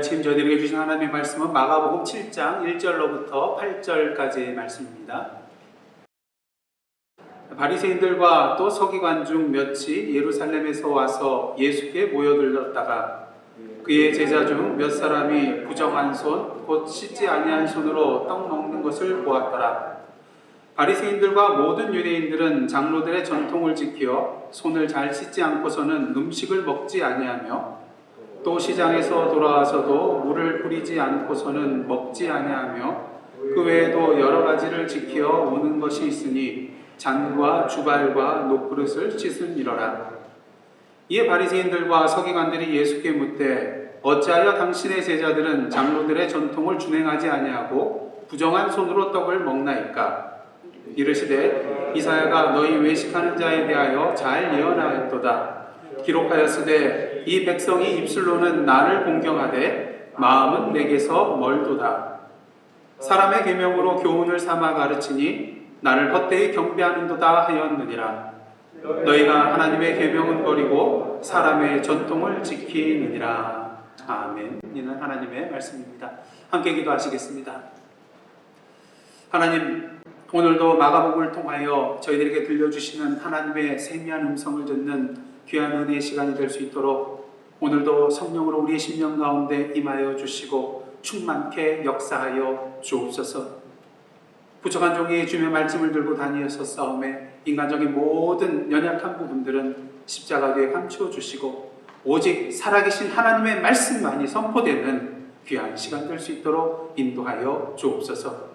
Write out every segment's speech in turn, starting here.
아침 저희들에게 주신 하나님의 말씀은 마가복음 7장 1절로부터 8절까지의 말씀입니다. 바리새인들과 또 서기관 중 몇이 예루살렘에서 와서 예수께 모여들었다가 그의 제자 중 몇 사람이 부정한 손, 곧 씻지 아니한 손으로 떡 먹는 것을 보았더라. 바리새인들과 모든 유대인들은 장로들의 전통을 지켜 손을 잘 씻지 않고서는 음식을 먹지 아니하며 또 시장에서 돌아와서도 물을 뿌리지 않고서는 먹지 아니하며 그 외에도 여러 가지를 지켜 오는 것이 있으니 잔과 주발과 녹그릇을 씻으니라. 이에 바리새인들과 서기관들이 예수께 묻되 어찌하여 당신의 제자들은 장로들의 전통을 준행하지 아니하고 부정한 손으로 떡을 먹나이까? 이르시되 이사야가 너희 외식하는 자에 대하여 잘 예언하였도다. 기록하였으되 이 백성이 입술로는 나를 공경하되 마음은 내게서 멀도다. 사람의 계명으로 교훈을 삼아 가르치니 나를 헛되이 경배하는도다 하였느니라. 너희가 하나님의 계명은 버리고 사람의 전통을 지키느니라. 아멘. 이는 하나님의 말씀입니다. 함께 기도하시겠습니다. 하나님, 오늘도 마가복음을 통하여 저희들에게 들려주시는 하나님의 세미한 음성을 듣는 귀한 은혜의 시간이 될 수 있도록 오늘도 성령으로 우리의 심령 가운데 임하여 주시고 충만케 역사하여 주옵소서. 부족한 종이 주의 말씀을 들고 다니어서 싸움에 인간적인 모든 연약한 부분들은 십자가 뒤에 감추어 주시고 오직 살아계신 하나님의 말씀만이 선포되는 귀한 시간 될 수 있도록 인도하여 주옵소서.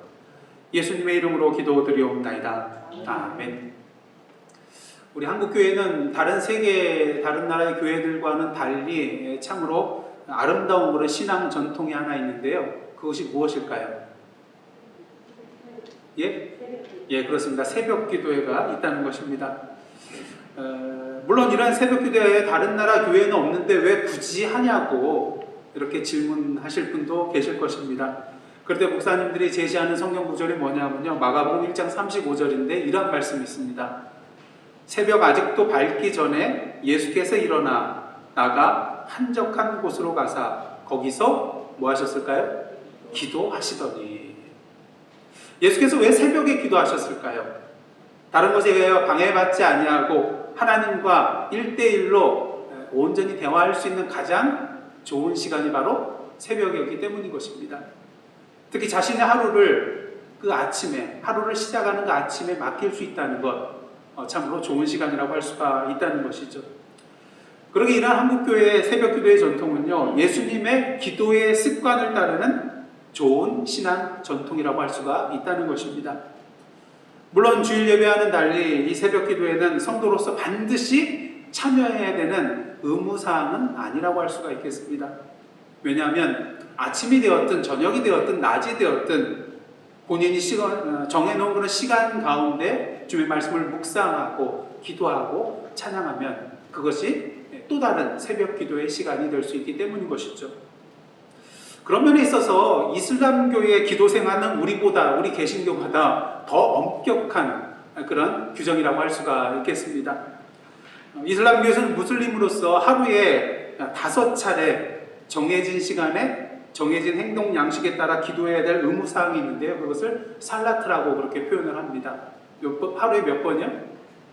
예수님의 이름으로 기도드리옵나이다. 아멘. 우리 한국교회는 다른 세계, 다른 나라의 교회들과는 달리 참으로 아름다운 그런 신앙 전통이 하나 있는데요. 그것이 무엇일까요? 예, 그렇습니다. 새벽 기도회가 있다는 것입니다. 물론 이런 새벽 기도회에 다른 나라 교회는 없는데 왜 굳이 하냐고 이렇게 질문하실 분도 계실 것입니다. 그런데 목사님들이 제시하는 성경 구절이 뭐냐면요, 마가복음 1장 35절인데 이런 말씀이 있습니다. 새벽 아직도 밝기 전에 예수께서 일어나 나가 한적한 곳으로 가사 거기서 뭐 하셨을까요? 기도하시더니. 예수께서 왜 새벽에 기도하셨을까요? 다른 것에 의하여 방해받지 아니하고 하나님과 1대1로 온전히 대화할 수 있는 가장 좋은 시간이 바로 새벽이었기 때문인 것입니다. 특히 자신의 하루를 그 아침에, 하루를 시작하는 그 아침에 맡길 수 있다는 것, 참으로 좋은 시간이라고 할 수가 있다는 것이죠. 그러게 이러한 한국교회의 새벽기도의 전통은요, 예수님의 기도의 습관을 따르는 좋은 신앙 전통이라고 할 수가 있다는 것입니다. 물론 주일 예배와는 달리 이 새벽기도에는 성도로서 반드시 참여해야 되는 의무사항은 아니라고 할 수가 있겠습니다. 왜냐하면 아침이 되었든 저녁이 되었든 낮이 되었든 본인이 정해놓은 그런 시간 가운데 주의 말씀을 묵상하고 기도하고 찬양하면 그것이 또 다른 새벽 기도의 시간이 될 수 있기 때문인 것이죠. 그런 면에 있어서 이슬람교의 기도 생활은 우리 개신교보다 더 엄격한 그런 규정이라고 할 수가 있겠습니다. 이슬람교에서는 무슬림으로서 하루에 5차례 정해진 시간에 정해진 행동 양식에 따라 기도해야 될 의무사항이 있는데요. 그것을 살라트라고 그렇게 표현을 합니다. 하루에 몇 번이요?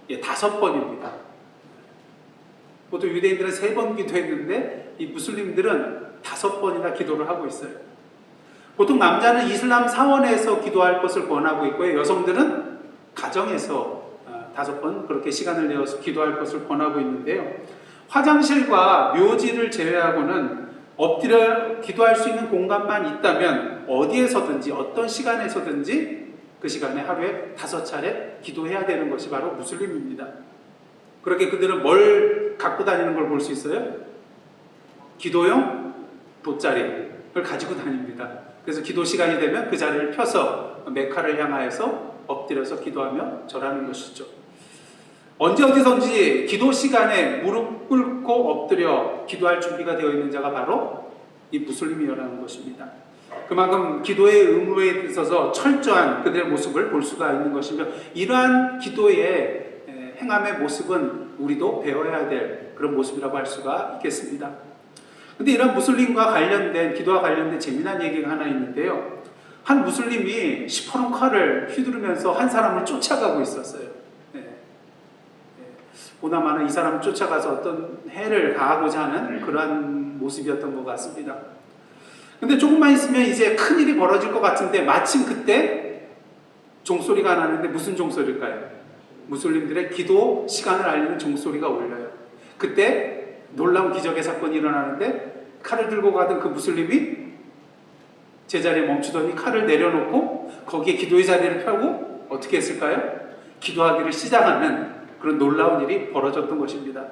5번입니다. 보통 유대인들은 3번 기도했는데 이 무슬림들은 5번이나 기도를 하고 있어요. 보통 남자는 이슬람 사원에서 기도할 것을 권하고 있고요. 여성들은 가정에서 5번 그렇게 시간을 내어서 기도할 것을 권하고 있는데요. 화장실과 묘지를 제외하고는 엎드려 기도할 수 있는 공간만 있다면 어디에서든지 어떤 시간에서든지 그 시간에 하루에 5차례 기도해야 되는 것이 바로 무슬림입니다. 그렇게 그들은 뭘 갖고 다니는 걸 볼 수 있어요? 기도용 돗자리를 가지고 다닙니다. 그래서 기도 시간이 되면 그 자리를 펴서 메카를 향하여서 엎드려서 기도하며 절하는 것이죠. 언제 어디선지 기도 시간에 무릎 꿇고 엎드려 기도할 준비가 되어 있는 자가 바로 이 무슬림이라는 것입니다. 그만큼 기도의 의무에 있어서 철저한 그들의 모습을 볼 수가 있는 것이며 이러한 기도의 행함의 모습은 우리도 배워야 될 그런 모습이라고 할 수가 있겠습니다. 근데 이런 무슬림과 관련된, 기도와 관련된 재미난 얘기가 하나 있는데요. 한 무슬림이 시퍼런 칼을 휘두르면서 한 사람을 쫓아가고 있었어요. 보나마나 이 사람을 쫓아가서 어떤 해를 가하고자 하는 그러한 모습이었던 것 같습니다. 근데 조금만 있으면 이제 큰일이 벌어질 것 같은데 마침 그때 종소리가 나는데 무슨 종소리일까요? 무슬림들의 기도 시간을 알리는 종소리가 울려요. 그때 놀라운 기적의 사건이 일어나는데 칼을 들고 가던 그 무슬림이 제자리에 멈추더니 칼을 내려놓고 거기에 기도의 자리를 펴고 어떻게 했을까요? 기도하기를 시작하는 그런 놀라운 일이 벌어졌던 것입니다.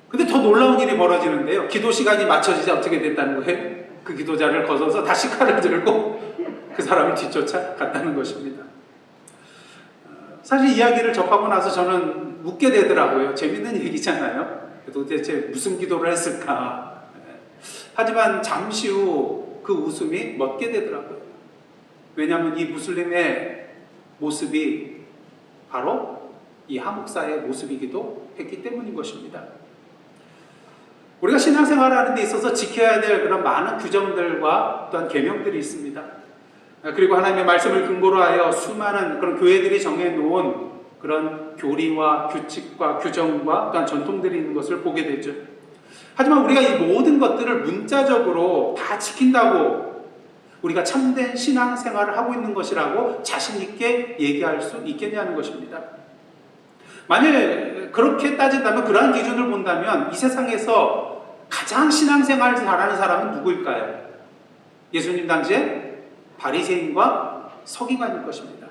근데 더 놀라운 일이 벌어지는데요. 기도 시간이 맞춰지자 어떻게 됐다는 거예요? 그 기도자를 거둬서 다시 칼을 들고 그 사람을 뒤쫓아 갔다는 것입니다. 사실 이야기를 접하고 나서 저는 웃게 되더라고요. 재밌는 얘기잖아요. 도대체 무슨 기도를 했을까? 하지만 잠시 후 그 웃음이 멎게 되더라고요. 왜냐하면 이 무슬림의 모습이 바로 이 한국사의 모습이기도 했기 때문인 것입니다. 우리가 신앙생활을 하는 데 있어서 지켜야 될 그런 많은 규정들과 또한 계명들이 있습니다. 그리고 하나님의 말씀을 근거로 하여 수많은 그런 교회들이 정해놓은 그런 교리와 규칙과 규정과 또한 전통들이 있는 것을 보게 되죠. 하지만 우리가 이 모든 것들을 문자적으로 다 지킨다고 우리가 참된 신앙생활을 하고 있는 것이라고 자신 있게 얘기할 수 있겠냐는 것입니다. 만일 그렇게 따진다면, 그러한 기준을 본다면 이 세상에서 가장 신앙생활을 잘하는 사람은 누구일까요? 예수님 당시에 바리새인과 서기관일 것입니다.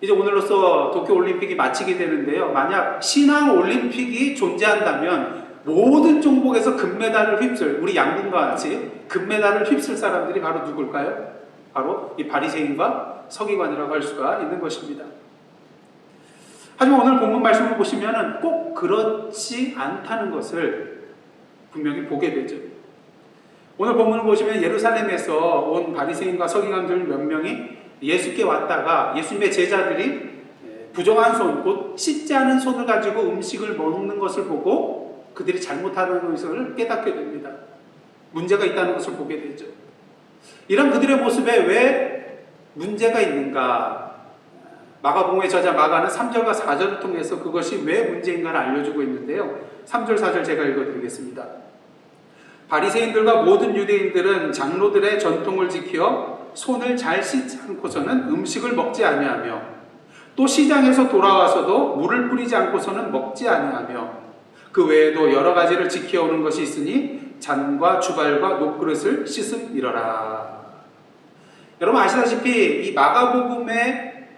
이제 오늘로써 도쿄올림픽이 마치게 되는데요. 만약 신앙올림픽이 존재한다면 모든 종목에서 금메달을 휩쓸, 우리 양궁과 같이 금메달을 휩쓸 사람들이 바로 누굴까요? 바로 이 바리새인과 서기관이라고 할 수가 있는 것입니다. 하지만 오늘 본문 말씀을 보시면 꼭 그렇지 않다는 것을 분명히 보게 되죠. 오늘 본문을 보시면 예루살렘에서 온 바리새인과 서기관들 몇 명이 예수께 왔다가 예수님의 제자들이 부정한 손, 곧 씻지 않은 손을 가지고 음식을 먹는 것을 보고 그들이 잘못하는 것을 깨닫게 됩니다. 문제가 있다는 것을 보게 되죠. 이런 그들의 모습에 왜 문제가 있는가? 마가복음의 저자 마가는 3절과 4절을 통해서 그것이 왜 문제인가를 알려주고 있는데요. 3절, 4절 제가 읽어드리겠습니다. 바리새인들과 모든 유대인들은 장로들의 전통을 지켜 손을 잘 씻지 않고서는 음식을 먹지 아니하며 또 시장에서 돌아와서도 물을 뿌리지 않고서는 먹지 아니하며 그 외에도 여러 가지를 지켜오는 것이 있으니 잔과 주발과 녹그릇을 씻음이러라. 여러분 아시다시피 이 마가복음의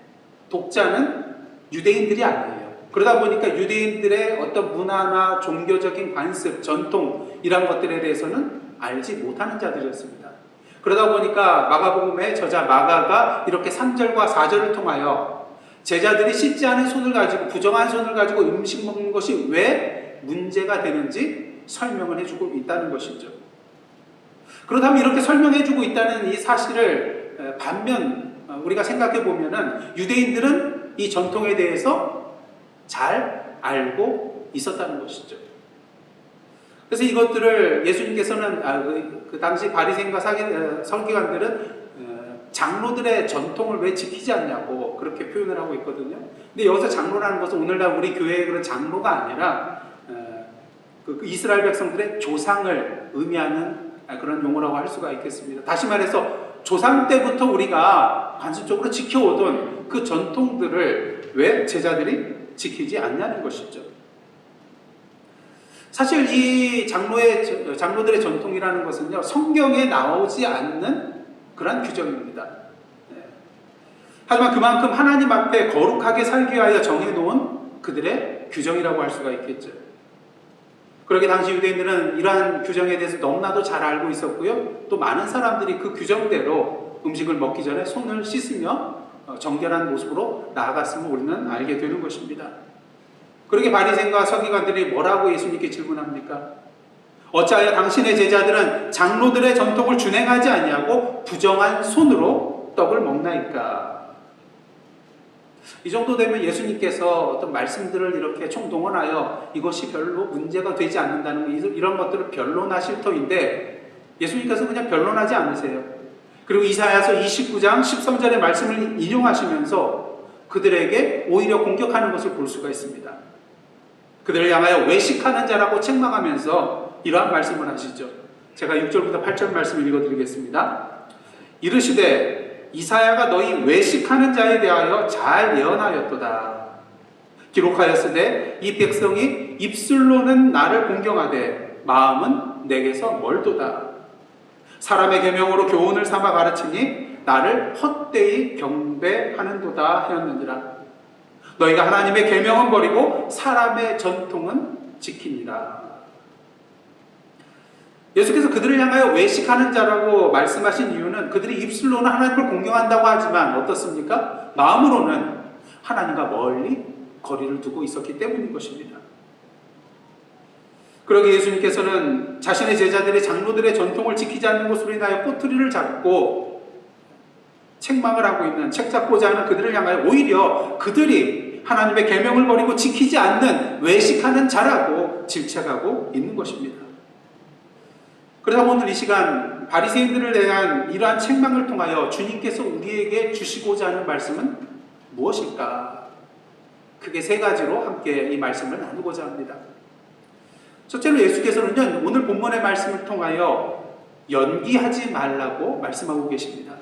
독자는 유대인들이 아니에요. 그러다 보니까 유대인들의 어떤 문화나 종교적인 관습, 전통 이런 것들에 대해서는 알지 못하는 자들이었습니다. 그러다 보니까 마가복음의 저자 마가가 이렇게 3절과 4절을 통하여 제자들이 씻지 않은 손을 가지고 부정한 손을 가지고 음식 먹는 것이 왜 문제가 되는지 설명을 해주고 있다는 것이죠. 그렇다면 이렇게 설명해주고 있다는 이 사실을 반면 우리가 생각해 보면은 유대인들은 이 전통에 대해서 잘 알고 있었다는 것이죠. 그래서 이것들을 예수님께서는 그 당시 바리새인과 서기관들은 장로들의 전통을 왜 지키지 않냐고 그렇게 표현을 하고 있거든요. 근데 여기서 장로라는 것은 오늘날 우리 교회의 그런 장로가 아니라 그 이스라엘 백성들의 조상을 의미하는 그런 용어라고 할 수가 있겠습니다. 다시 말해서 조상 때부터 우리가 관습적으로 지켜오던 그 전통들을 왜 제자들이 지키지 않냐는 것이죠. 사실 이 장로들의 전통이라는 것은요, 성경에 나오지 않는 그런 규정입니다. 하지만 그만큼 하나님 앞에 거룩하게 살기 위하여 정해놓은 그들의 규정이라고 할 수가 있겠죠. 그러게 당시 유대인들은 이러한 규정에 대해서 너무나도 잘 알고 있었고요. 또 많은 사람들이 그 규정대로 음식을 먹기 전에 손을 씻으며 정결한 모습으로 나아갔음을 우리는 알게 되는 것입니다. 그러게 바리새인과 서기관들이 뭐라고 예수님께 질문합니까? 어찌하여 당신의 제자들은 장로들의 전통을 준행하지 아니하고 부정한 손으로 떡을 먹나이까? 이 정도 되면 예수님께서 어떤 말씀들을 이렇게 총동원하여 이것이 별로 문제가 되지 않는다는 이런 것들을 변론하실 터인데 예수님께서 그냥 변론하지 않으세요. 그리고 이사야서 29장 13절의 말씀을 인용하시면서 그들에게 오히려 공격하는 것을 볼 수가 있습니다. 그들을 향하여 외식하는 자라고 책망하면서 이러한 말씀을 하시죠. 제가 6절부터 8절 말씀을 읽어드리겠습니다. 이르시되 이사야가 너희 외식하는 자에 대하여 잘 예언하였도다. 기록하였으되 이 백성이 입술로는 나를 공경하되 마음은 내게서 멀도다. 사람의 계명으로 교훈을 삼아 가르치니 나를 헛되이 경배하는도다 하였느니라. 너희가 하나님의 계명은 버리고 사람의 전통은 지키니라. 예수께서 그들을 향하여 외식하는 자라고 말씀하신 이유는 그들이 입술로는 하나님을 공경한다고 하지만 어떻습니까? 마음으로는 하나님과 멀리 거리를 두고 있었기 때문인 것입니다. 그러기에 예수님께서는 자신의 제자들이 장로들의 전통을 지키지 않는 것으로 인하여 꼬투리를 잡고 책망을 하고 있는, 책잡고자 하는 그들을 향하여 오히려 그들이 하나님의 계명을 버리고 지키지 않는 외식하는 자라고 질책하고 있는 것입니다. 그래서 오늘 이 시간 바리새인들에 대한 이러한 책망을 통하여 주님께서 우리에게 주시고자 하는 말씀은 무엇일까? 크게 세 가지로 함께 이 말씀을 나누고자 합니다. 첫째로 예수께서는요, 오늘 본문의 말씀을 통하여 연기하지 말라고 말씀하고 계십니다.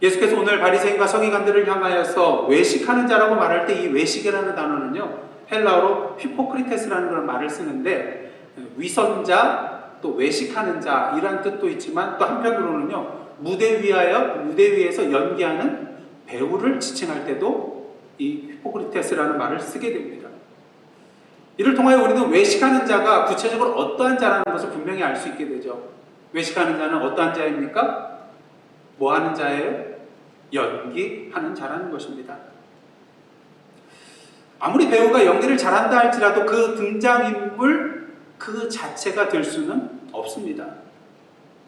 예수께서 오늘 바리새인과 서기관들을 향하여서 외식하는 자라고 말할 때 이 외식이라는 단어는요, 헬라어로 히포크리테스라는 그런 말을 쓰는데 위선자, 또 외식하는 자 이란 뜻도 있지만 또 한편으로는요, 무대 위에서 연기하는 배우를 지칭할 때도 이 히포크리테스라는 말을 쓰게 됩니다. 이를 통하여 우리는 외식하는 자가 구체적으로 어떠한 자라는 것을 분명히 알 수 있게 되죠. 외식하는 자는 어떠한 자입니까? 뭐 하는 자예요? 연기하는 자라는 것입니다. 아무리 배우가 연기를 잘한다 할지라도 그 등장인물 그 자체가 될 수는 없습니다.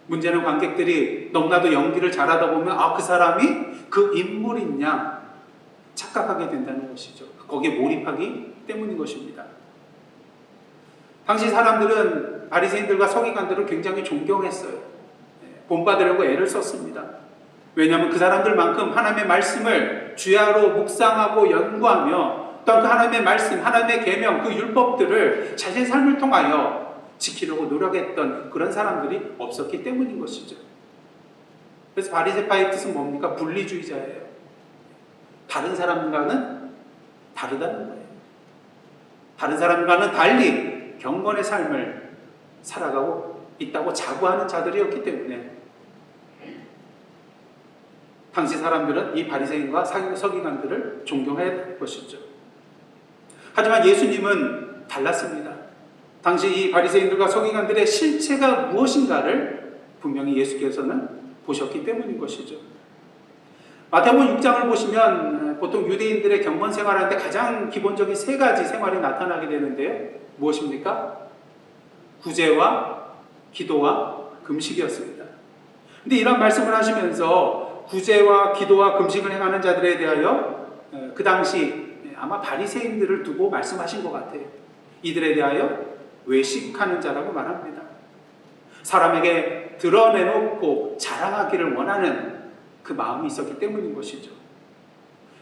문제는 관객들이 너무나도 연기를 잘하다 보면 그 사람이 그 인물인 양 착각하게 된다는 것이죠. 거기에 몰입하기 때문인 것입니다. 당시 사람들은 바리새인들과 서기관들을 굉장히 존경했어요. 본받으려고 애를 썼습니다. 왜냐하면 그 사람들만큼 하나님의 말씀을 주야로 묵상하고 연구하며 또한 그 하나님의 말씀, 하나님의 계명, 그 율법들을 자신의 삶을 통하여 지키려고 노력했던 그런 사람들이 없었기 때문인 것이죠. 그래서 바리새파의 뜻은 뭡니까? 분리주의자예요. 다른 사람과는 다르다는 거예요. 다른 사람과는 달리 경건의 삶을 살아가고 있다고 자부하는 자들이었기 때문에 당시 사람들은 이 바리새인과 서기관들을 존경해야 할 것이죠. 하지만 예수님은 달랐습니다. 당시 이 바리새인들과 서기관들의 실체가 무엇인가를 분명히 예수께서는 보셨기 때문인 것이죠. 마태복음 6장을 보시면 보통 유대인들의 경건 생활하는데 가장 기본적인 세 가지 생활이 나타나게 되는데요. 무엇입니까? 구제와 기도와 금식이었습니다. 근데 이런 말씀을 하시면서 구제와 기도와 금식을 행하는 자들에 대하여 그 당시 아마 바리새인들을 두고 말씀하신 것 같아요. 이들에 대하여 외식하는 자라고 말합니다. 사람에게 드러내놓고 자랑하기를 원하는 그 마음이 있었기 때문인 것이죠.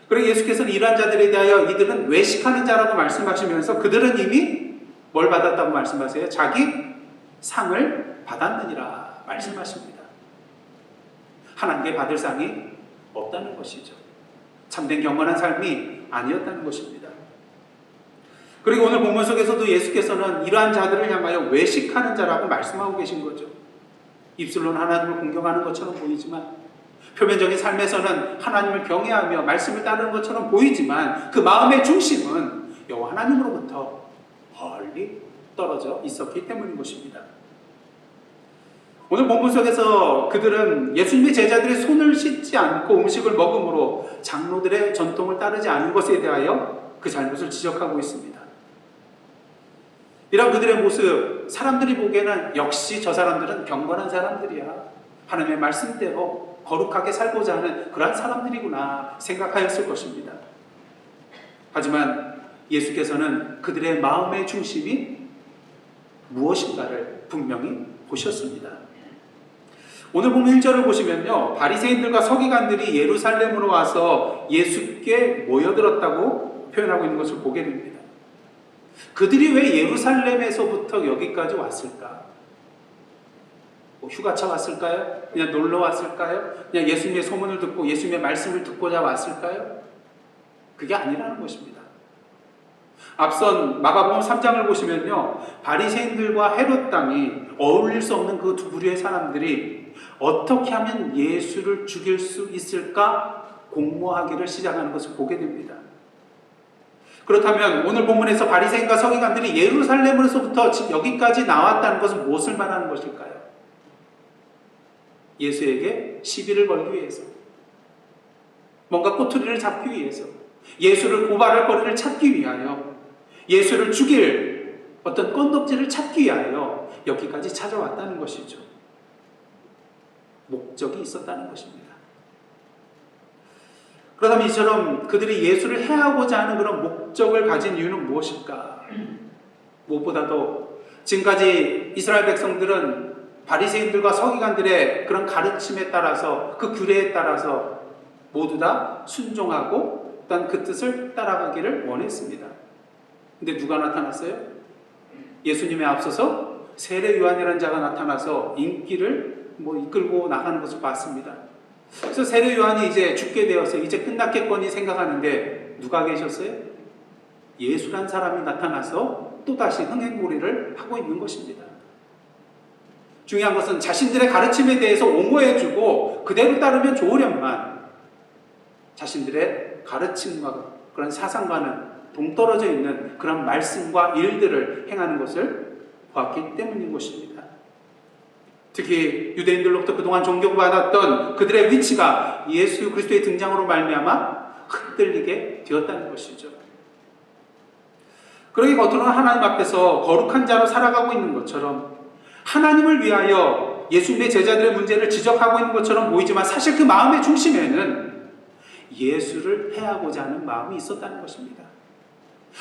그리고 예수께서는 이러한 자들에 대하여 이들은 외식하는 자라고 말씀하시면서 그들은 이미 뭘 받았다고 말씀하세요? 자기 상을 받았느니라 말씀하십니다. 하나님께 받을 상이 없다는 것이죠. 참된 경건한 삶이 아니었다는 것입니다. 그리고 오늘 본문 속에서도 예수께서는 이러한 자들을 향하여 외식하는 자라고 말씀하고 계신 거죠. 입술로는 하나님을 공경하는 것처럼 보이지만 표면적인 삶에서는 하나님을 경외하며 말씀을 따르는 것처럼 보이지만 그 마음의 중심은 여호와 하나님으로부터 멀리 떨어져 있었기 때문인 것입니다. 오늘 본문 속에서 그들은 예수님의 제자들이 손을 씻지 않고 음식을 먹음으로 장로들의 전통을 따르지 않은 것에 대하여 그 잘못을 지적하고 있습니다. 이런 그들의 모습, 사람들이 보기에는 역시 저 사람들은 경건한 사람들이야. 하나님의 말씀대로 거룩하게 살고자 하는 그러한 사람들이구나 생각하였을 것입니다. 하지만 예수께서는 그들의 마음의 중심이 무엇인가를 분명히 보셨습니다. 오늘 보면 1절을 보시면요, 바리새인들과 서기관들이 예루살렘으로 와서 예수께 모여들었다고 표현하고 있는 것을 보게 됩니다. 그들이 왜 예루살렘에서부터 여기까지 왔을까? 뭐 휴가차 왔을까요? 그냥 놀러 왔을까요? 그냥 예수님의 소문을 듣고 예수님의 말씀을 듣고자 왔을까요? 그게 아니라는 것입니다. 앞선 마가복음 3장을 보시면요, 바리새인들과 헤롯 당이 어울릴 수 없는 그 두 부류의 사람들이 어떻게 하면 예수를 죽일 수 있을까 공모하기를 시작하는 것을 보게 됩니다. 그렇다면 오늘 본문에서 바리새인과 서기관들이 예루살렘으로부터 여기까지 나왔다는 것은 무엇을 말하는 것일까요? 예수에게 시비를 걸기 위해서, 뭔가 꼬투리를 잡기 위해서, 예수를 고발할 거리를 찾기 위하여, 예수를 죽일 어떤 건덕지를 찾기 위하여 여기까지 찾아왔다는 것이죠. 목적이 있었다는 것입니다. 그렇다면 이처럼 그들이 예수를 해하고자 하는 그런 목적을 가진 이유는 무엇일까? 무엇보다도 지금까지 이스라엘 백성들은 바리새인들과 서기관들의 그런 가르침에 따라서, 그 규례에 따라서 모두 다 순종하고 일단 그 뜻을 따라가기를 원했습니다. 근데 누가 나타났어요? 예수님에 앞서서 세례 요한이라는 자가 나타나서 인기를 이끌고 나가는 것을 봤습니다. 그래서 세례 요한이 이제 죽게 되어서 이제 끝났겠거니 생각하는데 누가 계셨어요? 예수란 사람이 나타나서 또다시 흥행몰이를 하고 있는 것입니다. 중요한 것은 자신들의 가르침에 대해서 옹호해주고 그대로 따르면 좋으련만 자신들의 가르침과 그런 사상과는 동떨어져 있는 그런 말씀과 일들을 행하는 것을 보았기 때문인 것입니다. 특히 유대인들로부터 그동안 존경받았던 그들의 위치가 예수 그리스도의 등장으로 말미암아 흔들리게 되었다는 것이죠. 그러기 겉으로는 하나님 앞에서 거룩한 자로 살아가고 있는 것처럼, 하나님을 위하여 예수님의 제자들의 문제를 지적하고 있는 것처럼 보이지만 사실 그 마음의 중심에는 예수를 해하고자 하는 마음이 있었다는 것입니다.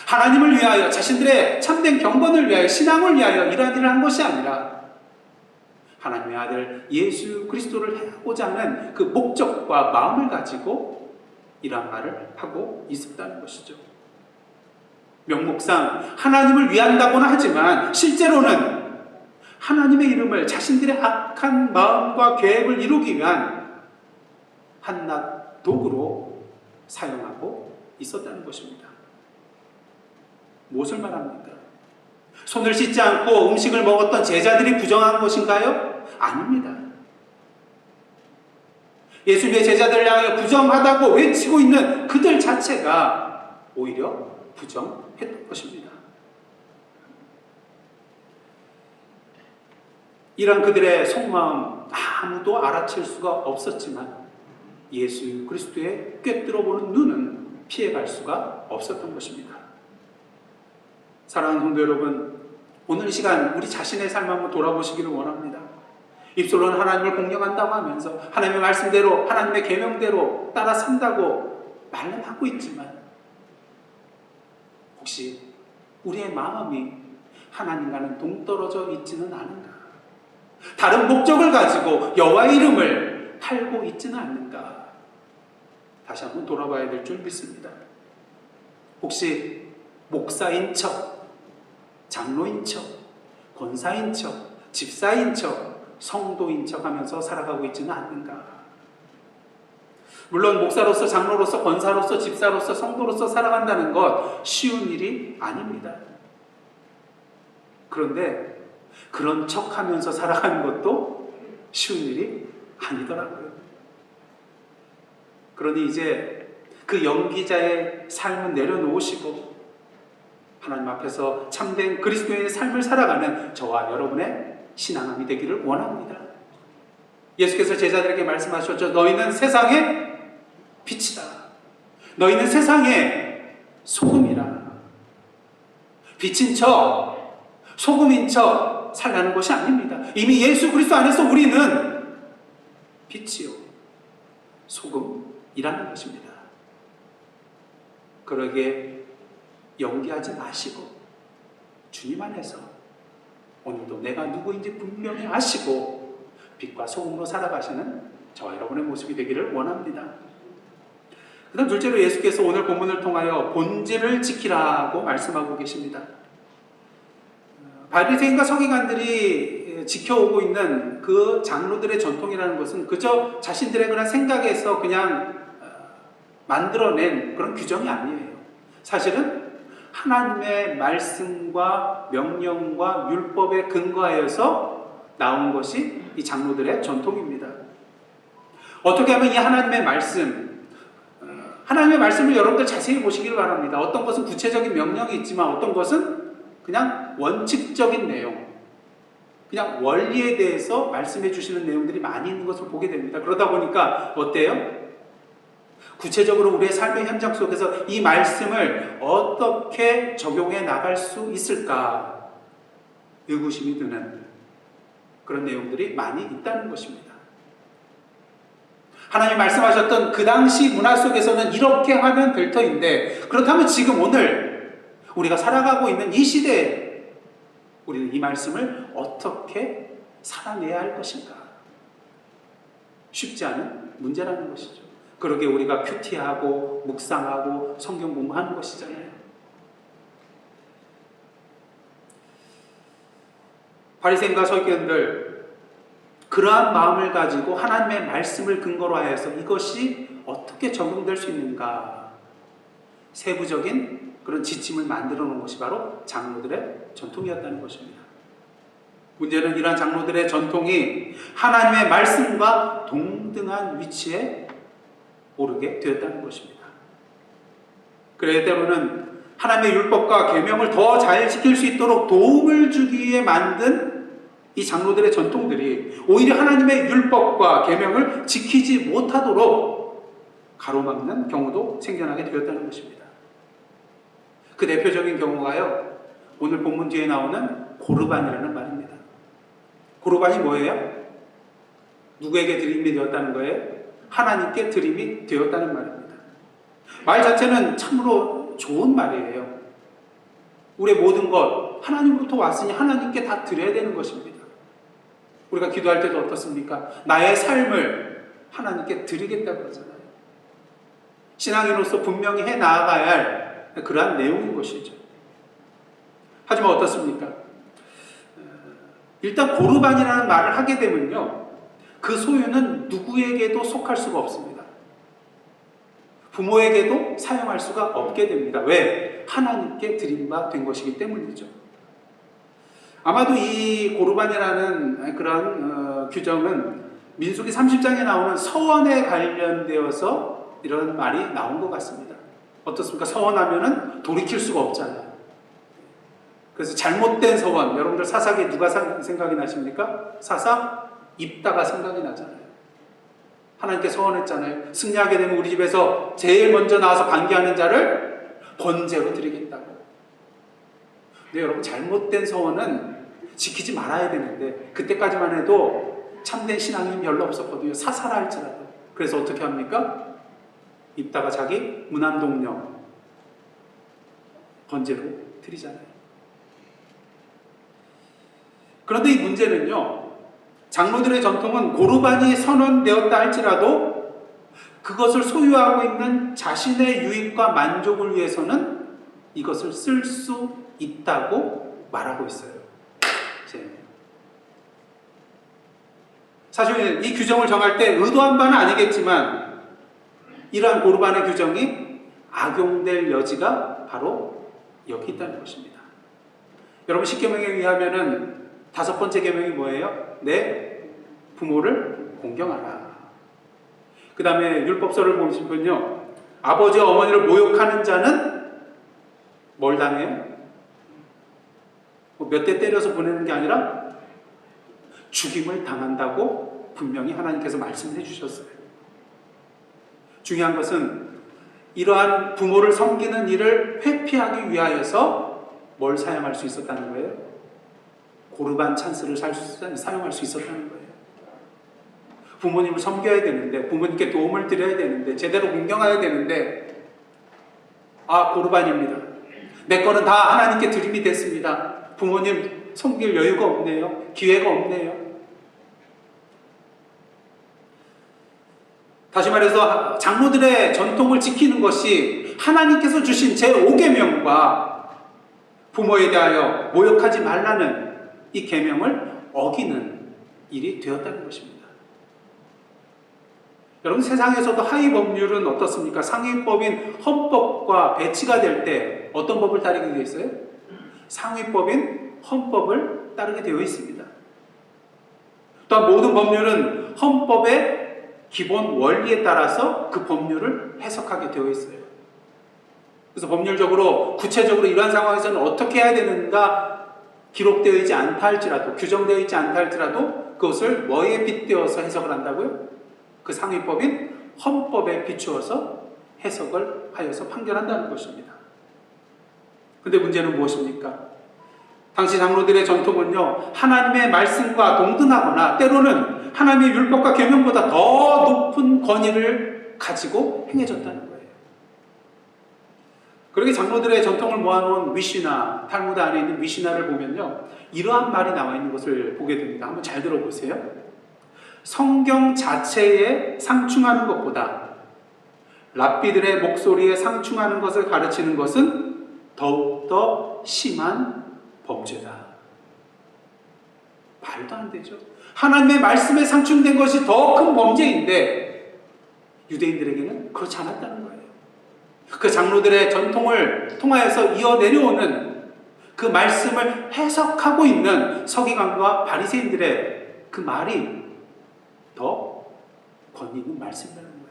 하나님을 위하여, 자신들의 참된 경건을 위하여, 신앙을 위하여 이러한 일을 한 것이 아니라 하나님의 아들 예수 그리스도를 해하고자 하는 그 목적과 마음을 가지고 이러한 말을 하고 있었다는 것이죠. 명목상 하나님을 위한다고는 하지만 실제로는 하나님의 이름을 자신들의 악한 마음과 계획을 이루기 위한 한낱 도구로 사용하고 있었다는 것입니다. 무엇을 말합니까? 손을 씻지 않고 음식을 먹었던 제자들이 부정한 것인가요? 아닙니다. 예수님의 제자들을 향하여 부정하다고 외치고 있는 그들 자체가 오히려 부정했던 것입니다. 이런 그들의 속마음 아무도 알아챌 수가 없었지만 예수 그리스도의 꿰뚫어보는 눈은 피해갈 수가 없었던 것입니다. 사랑하는 성도 여러분, 오늘 이 시간 우리 자신의 삶 한번 돌아보시기를 원합니다. 입술로는 하나님을 공경한다고 하면서 하나님의 말씀대로, 하나님의 계명대로 따라 산다고 말은 하고 있지만 혹시 우리의 마음이 하나님과는 동떨어져 있지는 않은가? 다른 목적을 가지고 여호와의 이름을 팔고 있지는 않는가? 다시 한번 돌아봐야 될 줄 믿습니다. 혹시 목사인 척, 장로인 척, 권사인 척, 집사인 척, 성도인 척 하면서 살아가고 있지는 않는가? 물론 목사로서, 장로로서, 권사로서, 집사로서, 성도로서 살아간다는 것 쉬운 일이 아닙니다. 그런데 그런 척 하면서 살아가는 것도 쉬운 일이 아니더라고요. 그러니 이제 그 연기자의 삶은 내려놓으시고 하나님 앞에서 참된 그리스도인의 삶을 살아가는 저와 여러분의 신앙함이 되기를 원합니다. 예수께서 제자들에게 말씀하셨죠. 너희는 세상의 빛이다. 너희는 세상의 소금이라. 빛인 척, 소금인 척 살라는 것이 아닙니다. 이미 예수 그리스도 안에서 우리는 빛이요 소금이라는 것입니다. 그러게 연기하지 마시고 주님 안에서 오늘도 내가 누구인지 분명히 아시고 빛과 소금으로 살아가시는 저와 여러분의 모습이 되기를 원합니다. 그 다음 둘째로 예수께서 오늘 본문을 통하여 본질을 지키라고 말씀하고 계십니다. 바리새인과 서기관들이 지켜오고 있는 그 장로들의 전통이라는 것은 그저 자신들의 그런 생각에서 그냥 만들어낸 그런 규정이 아니에요. 사실은 하나님의 말씀과 명령과 율법에 근거하여서 나온 것이 이 장로들의 전통입니다. 어떻게 하면 이 하나님의 말씀을 여러분들 자세히 보시길 바랍니다. 어떤 것은 구체적인 명령이 있지만 어떤 것은 그냥 원칙적인 내용, 그냥 원리에 대해서 말씀해 주시는 내용들이 많이 있는 것을 보게 됩니다. 그러다 보니까 어때요? 구체적으로 우리의 삶의 현장 속에서 이 말씀을 어떻게 적용해 나갈 수 있을까 의구심이 드는 그런 내용들이 많이 있다는 것입니다. 하나님 말씀하셨던 그 당시 문화 속에서는 이렇게 하면 될 터인데, 그렇다면 지금 오늘 우리가 살아가고 있는 이 시대에 우리는 이 말씀을 어떻게 살아내야 할 것인가? 쉽지 않은 문제라는 것이죠. 그러게 우리가 큐티하고 묵상하고 성경 공부하는 것이잖아요. 바리새인과 서기관들 그러한 마음을 가지고 하나님의 말씀을 근거로 하여서 이것이 어떻게 적용될 수 있는가 세부적인 그런 지침을 만들어 놓은 것이 바로 장로들의 전통이었다는 것입니다. 문제는 이러한 장로들의 전통이 하나님의 말씀과 동등한 위치에 오르게 되었다는 것입니다. 그래야 때로는 하나님의 율법과 계명을 더 잘 지킬 수 있도록 도움을 주기 위해 만든 이 장로들의 전통들이 오히려 하나님의 율법과 계명을 지키지 못하도록 가로막는 경우도 생겨나게 되었다는 것입니다. 그 대표적인 경우가요, 오늘 본문 뒤에 나오는 고르반이라는 말입니다. 고르반이 뭐예요? 누구에게 드림이 되었다는 거예요? 하나님께 드림이 되었다는 말입니다. 말 자체는 참으로 좋은 말이에요. 우리의 모든 것 하나님으로부터 왔으니 하나님께 다 드려야 되는 것입니다. 우리가 기도할 때도 어떻습니까? 나의 삶을 하나님께 드리겠다고 그러잖아요. 신앙인으로서 분명히 해 나아가야 할 그러한 내용인 것이죠. 하지만 어떻습니까? 일단 고르반이라는 말을 하게 되면요, 그 소유는 누구에게도 속할 수가 없습니다. 부모에게도 사용할 수가 없게 됩니다. 왜? 하나님께 드린 바 된 것이기 때문이죠. 아마도 이 고르반이라는 그런 규정은 민수기 30장에 나오는 서원에 관련되어서 이런 말이 나온 것 같습니다. 어떻습니까? 서원하면은 돌이킬 수가 없잖아요. 그래서 잘못된 서원, 여러분들 사사기 누가 생각이 나십니까? 사사? 입다가 생각이 나잖아요. 하나님께 서원했잖아요. 승리하게 되면 우리 집에서 제일 먼저 나와서 반기하는 자를 번제로 드리겠다고. 근데 여러분, 잘못된 서원은 지키지 말아야 되는데 그때까지만 해도 참된 신앙이 별로 없었거든요. 사사라 할지라도. 그래서 어떻게 합니까? 입다가 자기 무난동녀 번제로 드리잖아요. 그런데 이 문제는요, 장로들의 전통은 고르반이 선언되었다 할지라도 그것을 소유하고 있는 자신의 유익과 만족을 위해서는 이것을 쓸 수 있다고 말하고 있어요. 사실 이 규정을 정할 때 의도한 바는 아니겠지만 이러한 고르반의 규정이 악용될 여지가 바로 여기 있다는 것입니다. 여러분, 십계명에 의하면은 5번째 계명이 뭐예요? 내 부모를 공경하라. 그 다음에 율법서를 보시면요, 아버지와 어머니를 모욕하는 자는 뭘 당해요? 몇 대 때려서 보내는 게 아니라 죽임을 당한다고 분명히 하나님께서 말씀해 주셨어요. 중요한 것은 이러한 부모를 섬기는 일을 회피하기 위하여서 뭘 사용할 수 있었다는 거예요? 고르반 찬스를 사용할 수 있었다는 거예요. 부모님을 섬겨야 되는데, 부모님께 도움을 드려야 되는데, 제대로 공경해야 되는데, 고르반입니다. 내 거는 다 하나님께 드림이 됐습니다. 부모님 섬길 여유가 없네요. 기회가 없네요. 다시 말해서 장로들의 전통을 지키는 것이 하나님께서 주신 제5계명과 부모에 대하여 모욕하지 말라는 이 계명을 어기는 일이 되었다는 것입니다. 여러분, 세상에서도 하위 법률은 어떻습니까? 상위법인 헌법과 배치가 될 때 어떤 법을 따르게 되어 있어요? 상위법인 헌법을 따르게 되어 있습니다. 또한 모든 법률은 헌법의 기본 원리에 따라서 그 법률을 해석하게 되어 있어요. 그래서 법률적으로 구체적으로 이러한 상황에서는 어떻게 해야 되는가 기록되어 있지 않다 할지라도, 규정되어 있지 않다 할지라도 그것을 뭐에 빗대어서 해석을 한다고요? 그 상위법인 헌법에 비추어서 해석을 하여서 판결한다는 것입니다. 근데 문제는 무엇입니까? 당시 장로들의 전통은요, 하나님의 말씀과 동등하거나 때로는 하나님의 율법과 계명보다 더 높은 권위를 가지고 행해졌다는 거예요. 그러게 장로들의 전통을 모아놓은 미시나, 탈무드 안에 있는 미시나를 보면요, 이러한 말이 나와 있는 것을 보게 됩니다. 한번 잘 들어보세요. 성경 자체에 상충하는 것보다 랍비들의 목소리에 상충하는 것을 가르치는 것은 더욱더 심한 범죄다. 말도 안 되죠. 하나님의 말씀에 상충된 것이 더 큰 범죄인데 유대인들에게는 그렇지 않았다는 거예요. 그 장로들의 전통을 통하여서 이어 내려오는 그 말씀을 해석하고 있는 서기관과 바리새인들의 그 말이 더 권위 있는 말씀이라는 거예요.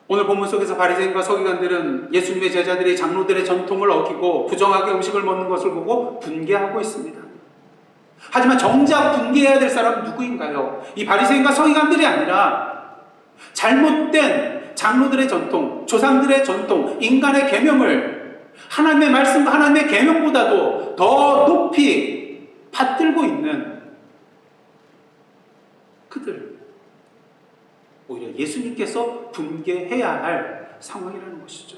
오늘 본문 속에서 바리새인과 서기관들은 예수님의 제자들이 장로들의 전통을 어기고 부정하게 음식을 먹는 것을 보고 분개하고 있습니다. 하지만 정작 분개해야 될 사람은 누구인가요? 이 바리새인과 서기관들이 아니라 잘못된 장로들의 전통, 조상들의 전통, 인간의 계명을 하나님의 말씀과 하나님의 계명보다도 더 높이 받들고 있는 그들, 오히려 예수님께서 분개해야 할 상황이라는 것이죠.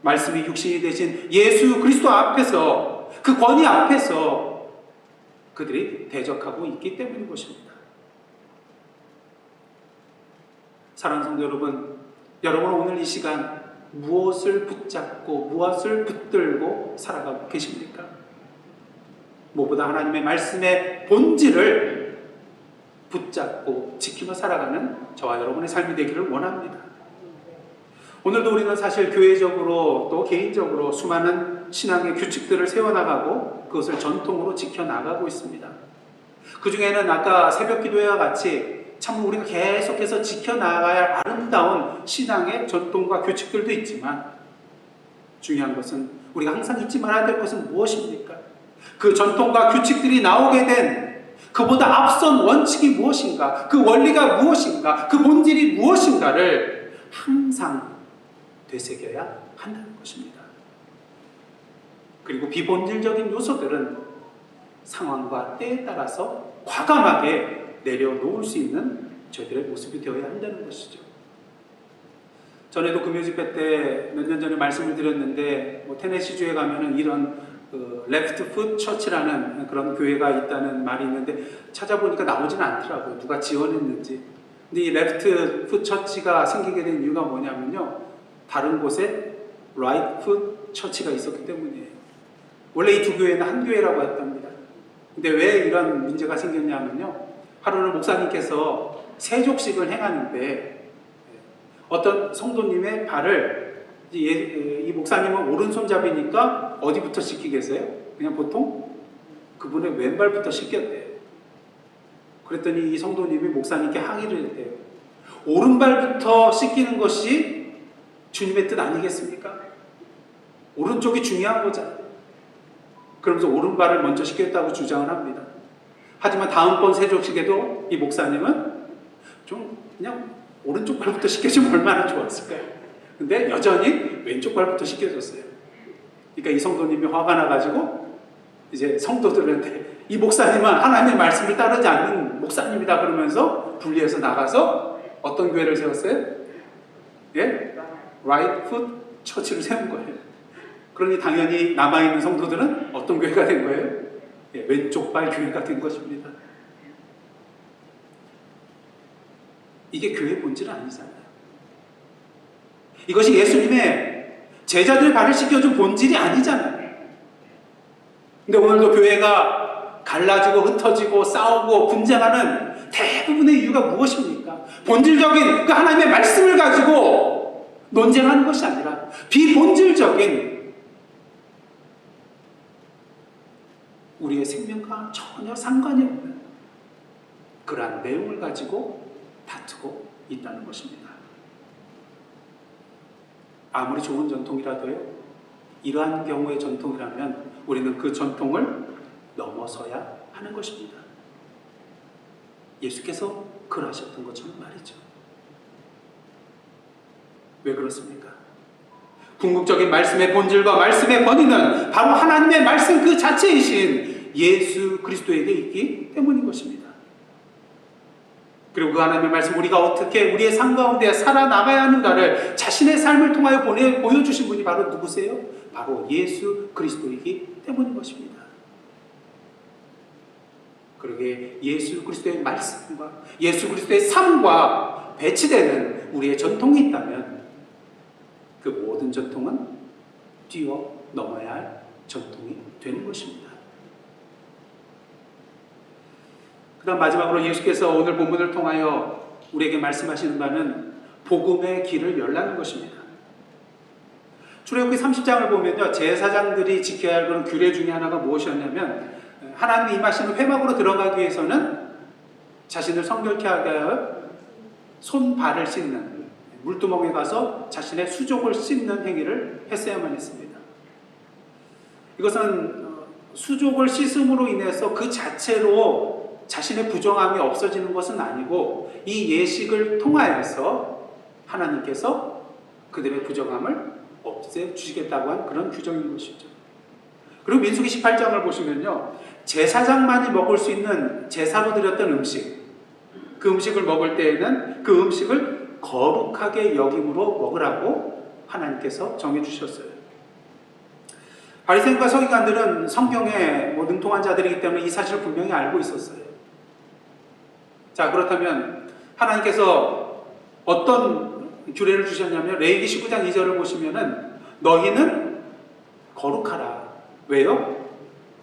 말씀이 육신이 되신 예수 그리스도 앞에서, 그 권위 앞에서 그들이 대적하고 있기 때문인 것입니다. 사랑하는 성도 여러분, 여러분은 오늘 이 시간 무엇을 붙잡고 무엇을 붙들고 살아가고 계십니까? 무엇보다 하나님의 말씀의 본질을 붙잡고 지키며 살아가는 저와 여러분의 삶이 되기를 원합니다. 오늘도 우리는 사실 교회적으로 또 개인적으로 수많은 신앙의 규칙들을 세워나가고 그것을 전통으로 지켜나가고 있습니다. 그 중에는 아까 새벽 기도회와 같이 참 우리가 계속해서 지켜나가야 할 아름다운 신앙의 전통과 규칙들도 있지만 중요한 것은 우리가 항상 잊지 말아야 될 것은 무엇입니까? 그 전통과 규칙들이 나오게 된 그보다 앞선 원칙이 무엇인가, 그 원리가 무엇인가, 그 본질이 무엇인가를 항상 되새겨야 한다는 것입니다. 그리고 비본질적인 요소들은 상황과 때에 따라서 과감하게 내려놓을 수 있는 저희들의 모습이 되어야 한다는 것이죠. 전에도 금요집회 때 몇 년 전에 말씀을 드렸는데 테네시주에 가면은 이런 레프트 풋 처치라는 그런 교회가 있다는 말이 있는데 찾아보니까 나오지는 않더라고요. 누가 지원했는지. 근데 이 레프트 풋 처치가 생기게 된 이유가 뭐냐면요, 다른 곳에 라이트 풋 처치가 있었기 때문이에요. 원래 이 두 교회는 한 교회라고 했답니다. 근데 왜 이런 문제가 생겼냐면요, 하루는 목사님께서 세족식을 행하는데 어떤 성도님의 발을, 이 목사님은 오른손잡이니까 어디부터 씻기겠어요? 그냥 보통 그분의 왼발부터 씻겼대요. 그랬더니 이 성도님이 목사님께 항의를 했대요. 오른발부터 씻기는 것이 주님의 뜻 아니겠습니까? 오른쪽이 중요한 거잖아요. 그러면서 오른발을 먼저 씻겼다고 주장을 합니다. 하지만 다음번 세족식에도 이 목사님은 좀 그냥 오른쪽 발부터 씻겨주면 얼마나 좋았을까요? 근데 여전히 왼쪽 발부터 씻겨줬어요. 그러니까 이 성도님이 화가 나가지고 이제 성도들한테 이 목사님은 하나님의 말씀을 따르지 않는 목사님이다 그러면서 분리해서 나가서 어떤 교회를 세웠어요? 예? Right Foot 처치를 세운 거예요. 그러니 당연히 남아있는 성도들은 어떤 교회가 된 거예요? 예, 왼쪽 발 교회가 된 것입니다. 이게 교회의 본질은 아니잖아요. 이것이 예수님의 제자들의 발을 씻겨준 본질이 아니잖아요. 근데 오늘도 교회가 갈라지고 흩어지고 싸우고 분쟁하는 대부분의 이유가 무엇입니까? 본질적인 그 하나님의 말씀을 가지고 논쟁하는 것이 아니라 비본질적인 우리의 생명과 전혀 상관이 없는 그러한 내용을 가지고 다투고 있다는 것입니다. 아무리 좋은 전통이라도요, 이러한 경우의 전통이라면 우리는 그 전통을 넘어서야 하는 것입니다. 예수께서 그러하셨던 것처럼 말이죠. 왜 그렇습니까? 궁극적인 말씀의 본질과 말씀의 권위는 바로 하나님의 말씀 그 자체이신 예수 그리스도에게 있기 때문인 것입니다. 그리고 그 하나님의 말씀, 우리가 어떻게 우리의 삶 가운데 살아나가야 하는가를 자신의 삶을 통하여 보여주신 분이 바로 누구세요? 바로 예수 그리스도이기 때문인 것입니다. 그러기에 예수 그리스도의 말씀과 예수 그리스도의 삶과 배치되는 우리의 전통이 있다면 그 모든 전통은 뛰어넘어야 할 전통이 되는 것입니다. 그 다음 마지막으로 예수께서 오늘 본문을 통하여 우리에게 말씀하시는 바는 복음의 길을 열라는 것입니다. 출애굽기 30장을 보면요, 제사장들이 지켜야 할 그런 규례 중에 하나가 무엇이었냐면 하나님이 임하시는 회막으로 들어가기 위해서는 자신을 성결케 하게 하여 손발을 씻는, 물두멍에 가서 자신의 수족을 씻는 행위를 했어야만 했습니다. 이것은 수족을 씻음으로 인해서 그 자체로 자신의 부정함이 없어지는 것은 아니고 이 예식을 통하여서 하나님께서 그들의 부정함을 없애주시겠다고 한 그런 규정인 것이죠. 그리고 민수기 18장을 보시면요, 제사장만이 먹을 수 있는 제사로 드렸던 음식, 그 음식을 먹을 때에는 그 음식을 거룩하게 여김으로 먹으라고 하나님께서 정해주셨어요. 바리새인과 서기관들은 성경에 능통한 자들이기 때문에 이 사실을 분명히 알고 있었어요. 자, 그렇다면 하나님께서 어떤 규례를 주셨냐면 레위기 19장 2절을 보시면은 너희는 거룩하라. 왜요?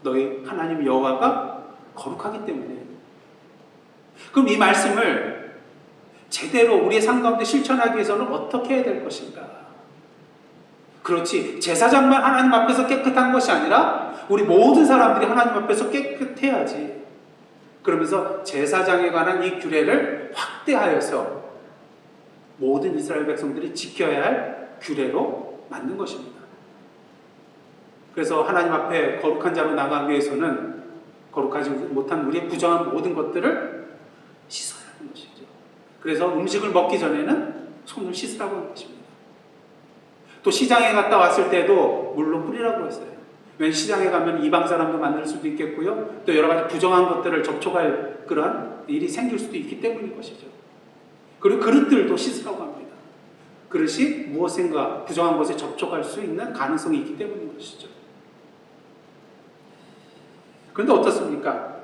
너희 하나님 여호와가 거룩하기 때문에. 그럼 이 말씀을 제대로 우리의 삶 가운데 실천하기 위해서는 어떻게 해야 될 것인가? 그렇지, 제사장만 하나님 앞에서 깨끗한 것이 아니라 우리 모든 사람들이 하나님 앞에서 깨끗해야지. 그러면서 제사장에 관한 이 규례를 확대하여서 모든 이스라엘 백성들이 지켜야 할 규례로 만든 것입니다. 그래서 하나님 앞에 거룩한 자로 나가기 위해서는 거룩하지 못한 우리의 부정한 모든 것들을 씻어야 하는 것이죠. 그래서 음식을 먹기 전에는 손을 씻으라고 하는 것입니다. 또 시장에 갔다 왔을 때도 물로 뿌리라고 했어요. 왜냐하면 시장에 가면 이방 사람도 만날 수도 있겠고요, 또 여러 가지 부정한 것들을 접촉할 그런 일이 생길 수도 있기 때문인 것이죠. 그리고 그릇들도 씻으라고 합니다. 그릇이 무엇인가 부정한 것에 접촉할 수 있는 가능성이 있기 때문인 것이죠. 그런데 어떻습니까?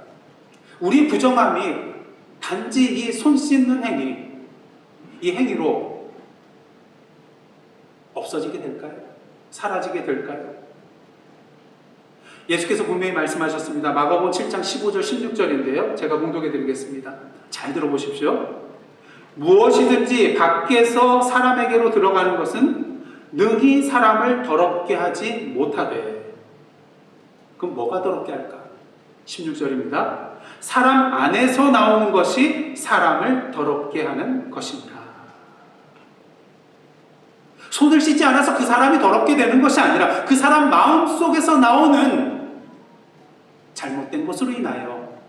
우리 부정함이 단지 이 손 씻는 행위, 이 행위로 없어지게 될까요? 사라지게 될까요? 예수께서 분명히 말씀하셨습니다. 마가복음 7장 15절 16절인데요. 제가 봉독해 드리겠습니다. 잘 들어보십시오. 무엇이든지 밖에서 사람에게로 들어가는 것은 능히 사람을 더럽게 하지 못하되. 그럼 뭐가 더럽게 할까? 16절입니다. 사람 안에서 나오는 것이 사람을 더럽게 하는 것입니다. 손을 씻지 않아서 그 사람이 더럽게 되는 것이 아니라 그 사람 마음속에서 나오는 잘못된 것으로 인하여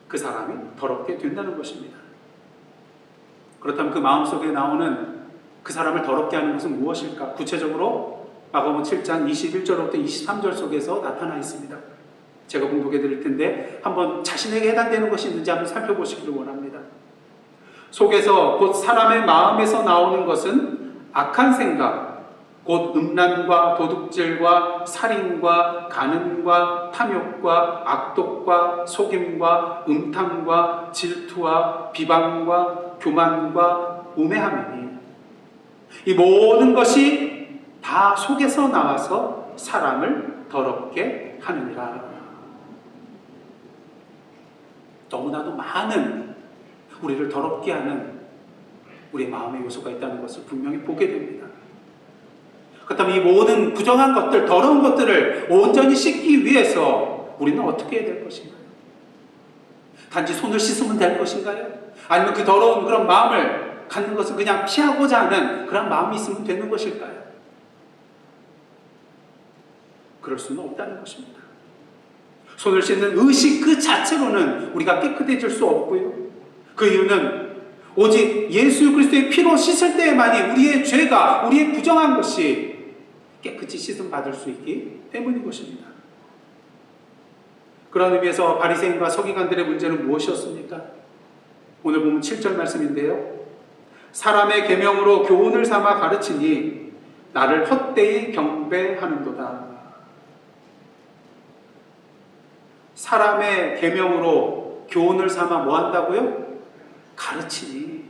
그 사람이 더럽게 된다는 것입니다. 그렇다면 그 마음속에 나오는 그 사람을 더럽게 하는 것은 무엇일까? 구체적으로 마가복음 7장 21절부터 23절 속에서 나타나 있습니다. 제가 공독해 드릴 텐데 한번 자신에게 해당되는 것이 있는지 한번 살펴보시기를 원합니다. 속에서 곧 사람의 마음에서 나오는 것은 악한 생각, 곧 음란과 도둑질과 살인과 간음과 탐욕과 악독과 속임과 음탕과 질투와 비방과 교만과 우매함이니 이 모든 것이 다 속에서 나와서 사람을 더럽게 하느니라. 너무나도 많은 우리를 더럽게 하는 우리의 마음의 요소가 있다는 것을 분명히 보게 됩니다. 그렇다면 이 모든 부정한 것들, 더러운 것들을 온전히 씻기 위해서 우리는 어떻게 해야 될 것인가요? 단지 손을 씻으면 될 것인가요? 아니면 그 더러운 그런 마음을 갖는 것은 그냥 피하고자 하는 그런 마음이 있으면 되는 것일까요? 그럴 수는 없다는 것입니다. 손을 씻는 의식 그 자체로는 우리가 깨끗해질 수 없고요. 그 이유는 오직 예수 그리스도의 피로 씻을 때에만이 우리의 죄가, 우리의 부정한 것이 깨끗이 씻음 받을 수 있기 때문인 것입니다. 그런 의미에서 바리새인과 서기관들의 문제는 무엇이었습니까? 오늘 보면 7절 말씀인데요. 사람의 계명으로 교훈을 삼아 가르치니 나를 헛되이 경배하는도다. 사람의 계명으로 교훈을 삼아 뭐 한다고요? 가르치니.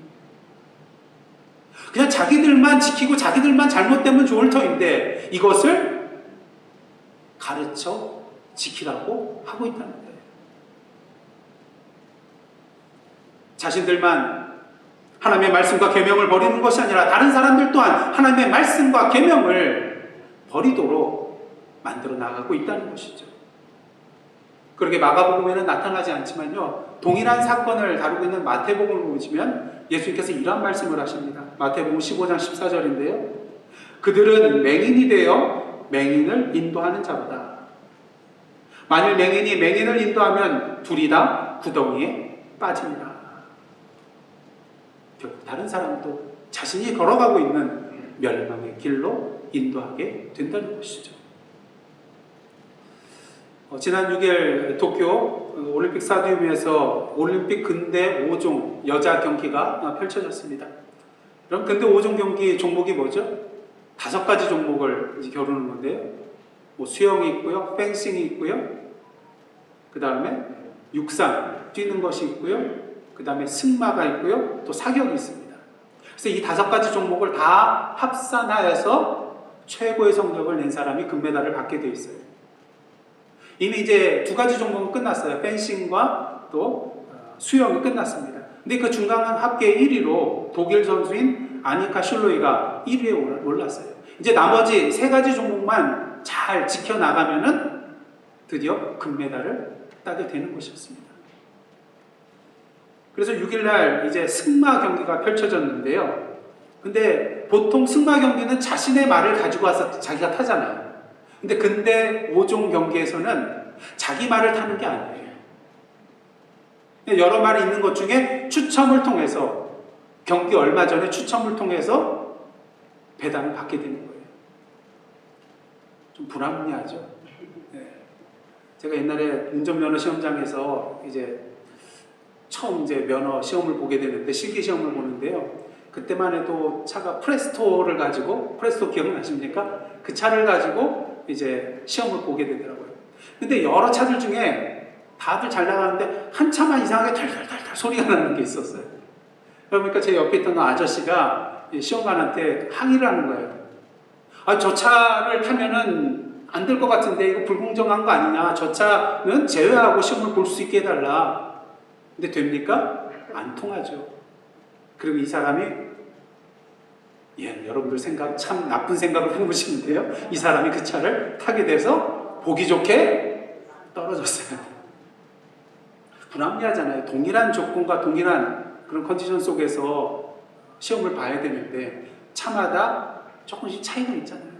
그냥 자기들만 지키고 자기들만 잘못되면 좋을 터인데 이것을 가르쳐 지키라고 하고 있다는 거예요. 자신들만 하나님의 말씀과 계명을 버리는 것이 아니라 다른 사람들 또한 하나님의 말씀과 계명을 버리도록 만들어 나가고 있다는 것이죠. 그렇게 마가복음에는 나타나지 않지만요, 동일한 사건을 다루고 있는 마태복음을 보시면 예수님께서 이런 말씀을 하십니다. 마태복음 15장 14절인데요. 그들은 맹인이 되어 맹인을 인도하는 자로다. 만일 맹인이 맹인을 인도하면 둘이 다 구덩이에 빠집니다. 결국 다른 사람도 자신이 걸어가고 있는 멸망의 길로 인도하게 된다는 것이죠. 지난 6일 도쿄 올림픽 스타디움에서 올림픽 근대 5종 여자 경기가 펼쳐졌습니다. 그럼 근대 5종 경기 종목이 뭐죠? 5가지 종목을 겨루는 건데요. 수영이 있고요, 펜싱이 있고요, 그 다음에 육상 뛰는 것이 있고요, 그 다음에 승마가 있고요, 또 사격이 있습니다. 그래서 이 5가지 종목을 다 합산하여서 최고의 성적을 낸 사람이 금메달을 받게 되어 있어요. 이미 이제 2가지 종목은 끝났어요. 펜싱과 또 수영이 끝났습니다. 근데 그 중간 합계 1위로 독일 선수인 아니카 슐로이가 1위에 올랐어요. 이제 나머지 3가지 종목만 잘 지켜나가면은 드디어 금메달을 따게 되는 것이었습니다. 그래서 6일날 이제 승마 경기가 펼쳐졌는데요. 근데 보통 승마 경기는 자신의 말을 가지고 와서 자기가 타잖아요. 근데 5종 경기에서는 자기 말을 타는 게 아니에요. 여러 말이 있는 것 중에 추첨을 통해서, 경기 얼마 전에 추첨을 통해서 배당을 받게 되는 거예요. 좀 불합리하죠. 네. 제가 옛날에 운전면허 시험장에서 처음 면허 시험을 보게 되는데, 실기 시험을 보는데요. 그때만 해도 차가 프레스토를 가지고, 프레스토 기억나십니까? 그 차를 가지고 시험을 보게 되더라고요. 근데 여러 차들 중에 다들 잘 나가는데 한 차만 이상하게 달달달달 소리가 나는 게 있었어요. 그러니까 제 옆에 있던 아저씨가 시험관한테 항의를 하는 거예요. 저 차를 타면은 안 될 것 같은데 이거 불공정한 거 아니냐. 저 차는 제외하고 시험을 볼 수 있게 해달라. 근데 됩니까? 안 통하죠. 그리고 이 사람이 여러분들 생각 참 나쁜 생각을 해보시는데요. 이 사람이 그 차를 타게 돼서 보기 좋게 떨어졌어요. 불합리하잖아요. 동일한 조건과 동일한 그런 컨디션 속에서 시험을 봐야 되는데 차마다 조금씩 차이가 있잖아요.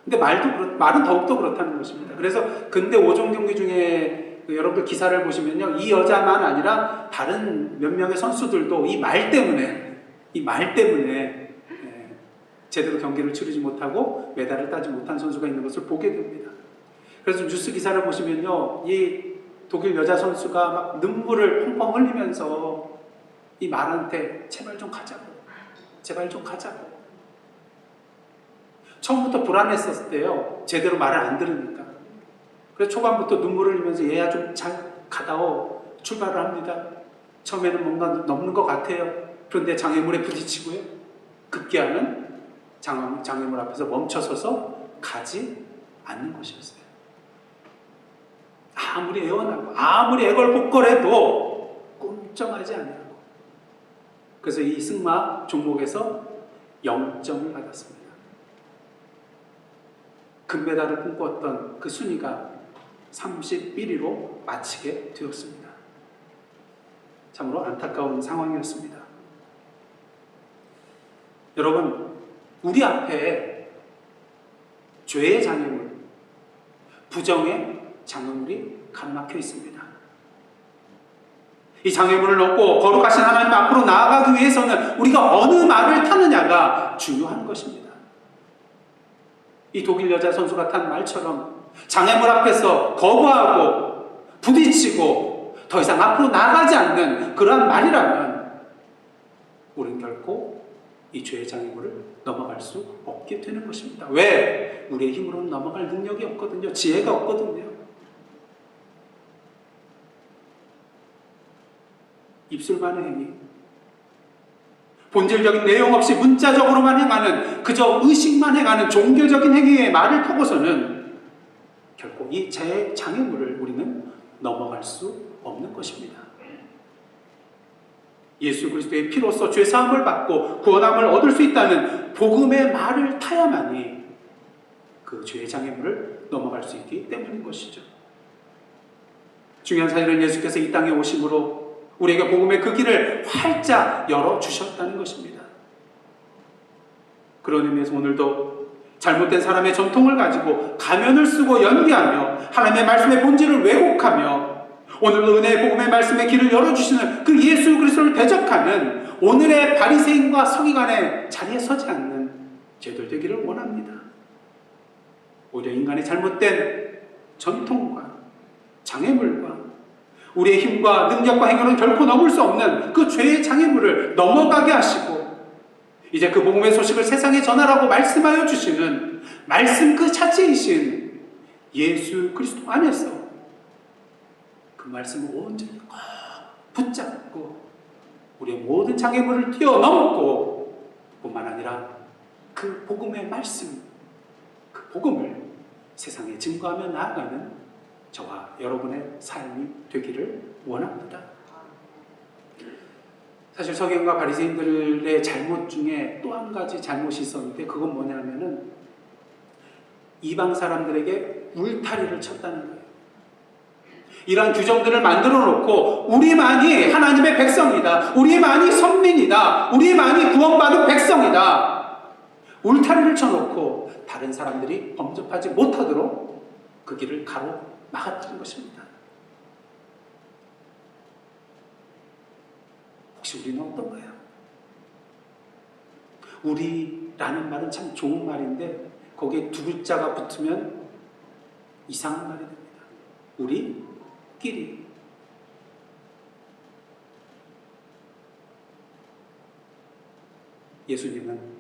근데 말은 더욱더 그렇다는 것입니다. 그래서 근대 5종 경기 중에 여러분들 기사를 보시면요, 이 여자만 아니라 다른 몇 명의 선수들도 이 말 때문에 제대로 경기를 치르지 못하고 메달을 따지 못한 선수가 있는 것을 보게 됩니다. 그래서 뉴스 기사를 보시면요, 이 독일 여자 선수가 막 눈물을 펑펑 흘리면서 이 말한테 제발 좀 가자고, 제발 좀 가자고. 처음부터 불안했었을 때요, 제대로 말을 안 들으니까. 그래서 초반부터 눈물을 흘리면서 얘야 좀 잘 가다오, 출발을 합니다. 처음에는 뭔가 넘는 것 같아요. 그런데 장애물에 부딪히고요, 급기야는 장애물 앞에서 멈춰서서 가지 않는 것이었어요. 아무리 애원하고 아무리 애걸복걸해도 꿈쩍하지 않냐고. 그래서 이 승마 종목에서 0점을 받았습니다. 금메달을 꿈꿨던 그 순위가 31위로 마치게 되었습니다. 참으로 안타까운 상황이었습니다. 여러분, 우리 앞에 죄의 장애물, 부정의 장애물이 가로막혀 있습니다. 이 장애물을 넘고 거룩하신 하나님 앞으로 나아가기 위해서는 우리가 어느 말을 타느냐가 중요한 것입니다. 이 독일 여자 선수가 탄 말처럼 장애물 앞에서 거부하고 부딪히고 더 이상 앞으로 나아가지 않는 그러한 말이라면 우리는 결코 이 죄의 장애물을 넘어갈 수 없게 되는 것입니다. 왜? 우리의 힘으로는 넘어갈 능력이 없거든요. 지혜가 없거든요. 입술만의 행위, 본질적인 내용 없이 문자적으로만 행하는, 그저 의식만 행하는 종교적인 행위의 말을 타고서는 결코 이 죄의 장애물을 우리는 넘어갈 수 없는 것입니다. 예수 그리스도의 피로써 죄사함을 받고 구원함을 얻을 수 있다는 복음의 말을 타야만이 그 죄의 장애물을 넘어갈 수 있기 때문인 것이죠. 중요한 사실은 예수께서 이 땅에 오심으로 우리에게 복음의 그 길을 활짝 열어주셨다는 것입니다. 그런 의미에서 오늘도 잘못된 사람의 전통을 가지고 가면을 쓰고 연기하며 하나님의 말씀의 본질을 왜곡하며 오늘도 은혜의 복음의 말씀의 길을 열어주시는 그 예수 그리스도를 대적하는 오늘의 바리새인과 서기관의 자리에 서지 않는 저희들 되기를 원합니다. 오히려 인간의 잘못된 전통과 장애물과 우리의 힘과 능력과 행위는 결코 넘을 수 없는 그 죄의 장애물을 넘어가게 하시고 이제 그 복음의 소식을 세상에 전하라고 말씀하여 주시는 말씀 그 자체이신 예수 그리스도 안에서 그 말씀을 온전히 꼭 붙잡고 우리의 모든 장애물을 뛰어넘고 뿐만 아니라 그 복음의 말씀, 그 복음을 세상에 증거하며 나아가는 저와 여러분의 삶이 되기를 원합니다. 사실 서기관과 바리새인들의 잘못 중에 또 한 가지 잘못이 있었는데 그건 뭐냐면은 이방 사람들에게 울타리를 쳤다는 거예요. 이러한 규정들을 만들어 놓고 우리만이 하나님의 백성이다, 우리만이 선민이다, 우리만이 구원받은 백성이다, 울타리를 쳐놓고 다른 사람들이 범접하지 못하도록 그 길을 가로막았다는 것입니다. 혹시 우리는 어떤가요? 우리라는 말은 참 좋은 말인데 거기에 두 글자가 붙으면 이상한 말이 됩니다. 우리끼리. 예수님은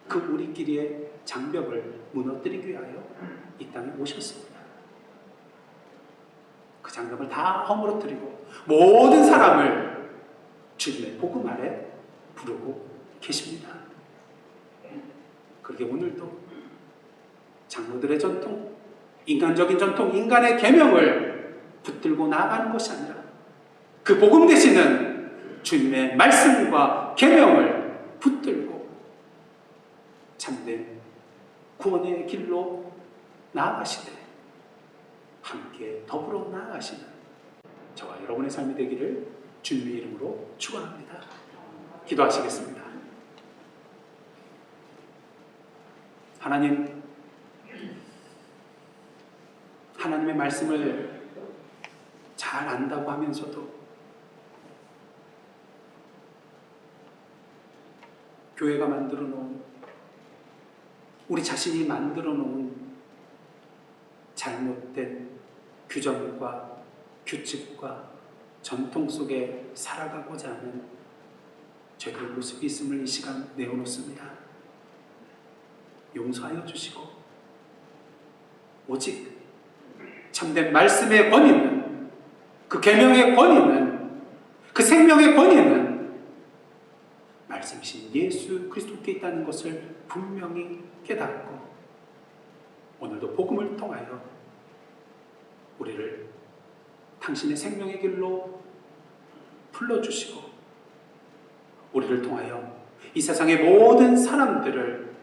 그 우리끼리의 장벽을 무너뜨리기 위하여 이 땅에 오셨습니다. 그 장벽을 다 허물어뜨리고 모든 사람을 주님의 복음 아래 부르고 계십니다. 그렇게 오늘도 장로들의 전통, 인간적인 전통, 인간의 계명을 붙들고 나아가는 것이 아니라 그 복음 되시는 주님의 말씀과 계명을 붙들고 참된 구원의 길로 나아가시되 함께 더불어 나아가시는 저와 여러분의 삶이 되기를 주님의 이름으로 축원합니다. 기도하시겠습니다. 하나님, 하나님의 말씀을 잘 안다고 하면서도 교회가 만들어 놓은 우리 자신이 만들어 놓은 잘못된 규정과 규칙과 전통 속에 살아가고자 하는 저희들의 모습이 있음을 이 시간 내어놓습니다. 용서하여 주시고 오직 참된 말씀의 권위는, 그 계명의 권위는, 그 생명의 권위는 말씀이신 예수 그리스도께 있다는 것을 분명히 깨닫고 오늘도 복음을 통하여 우리를 당신의 생명의 길로 불러주시고 우리를 통하여 이 세상의 모든 사람들을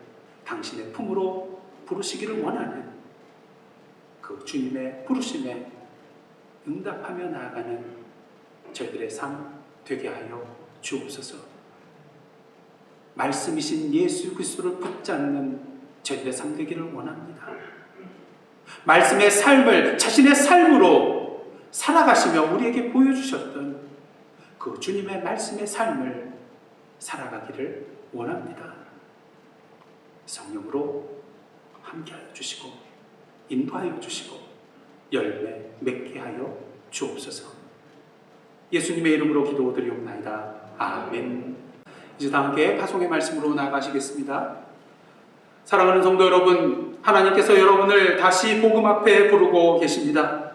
당신의 품으로 부르시기를 원하는 그 주님의 부르심에 응답하며 나아가는 저희들의 삶 되게 하여 주옵소서. 말씀이신 예수 그리스도를 붙잡는 저희들의 삶 되기를 원합니다. 말씀의 삶을 자신의 삶으로 살아가시며 우리에게 보여주셨던 그 주님의 말씀의 삶을 살아가기를 원합니다. 성령으로 함께하여 주시고 인도하여 주시고 열매 맺게 하여 주옵소서. 예수님의 이름으로 기도드리옵나이다. 아멘. 이제 다 함께 파송의 말씀으로 나아가시겠습니다. 사랑하는 성도 여러분, 하나님께서 여러분을 다시 복음 앞에 부르고 계십니다.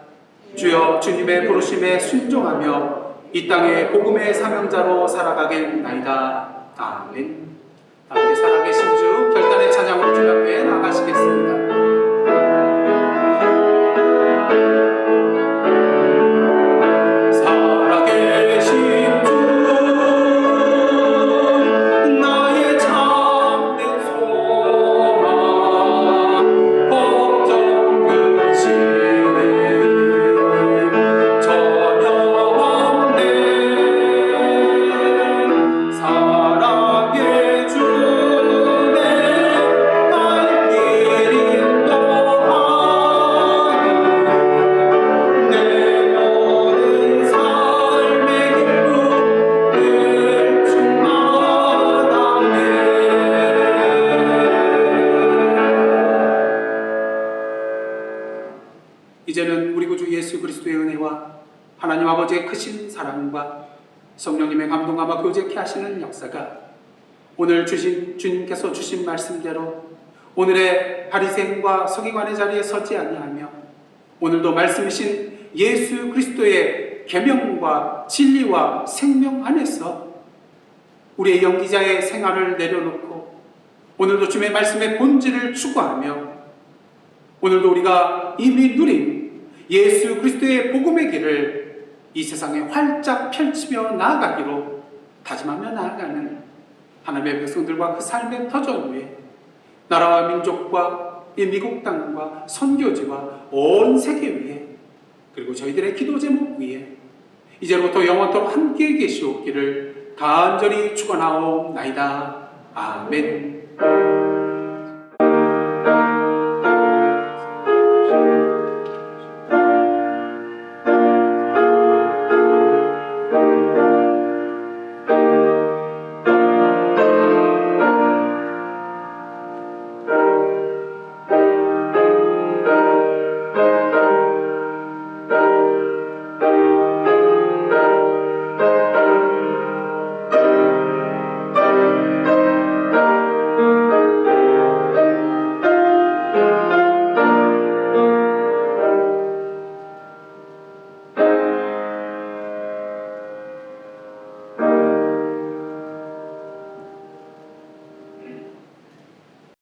주여 주님의 부르심에 순종하며 이 땅의 복음의 사명자로 살아가겠나이다. 아멘. 함께 살아계신 주 결단의 찬양으로 주님 앞에 나아가시겠습니다. 이제는 우리 구주 예수 그리스도의 은혜와 하나님 아버지의 크신 사랑과 성령님의 감동하며 교제케 하시는 역사가 오늘 주님께서 주신 말씀대로 오늘의 바리새인과 서기관의 자리에 서지 아니하며 오늘도 말씀이신 예수 그리스도의 계명과 진리와 생명 안에서 우리의 연기자의 생활을 내려놓고 오늘도 주님의 말씀의 본질을 추구하며 오늘도 우리가 이미 누린 예수 그리스도의 복음의 길을 이 세상에 활짝 펼치며 나아가기로 다짐하며 나아가는 하나님의 백성들과 그 삶의 터전 위에 나라와 민족과 이 미국 땅과 선교지와 온 세계 위에 그리고 저희들의 기도 제목 위에 이제부터 영원토록 함께 계시옵기를 간절히 축원하옵나이다. 아멘.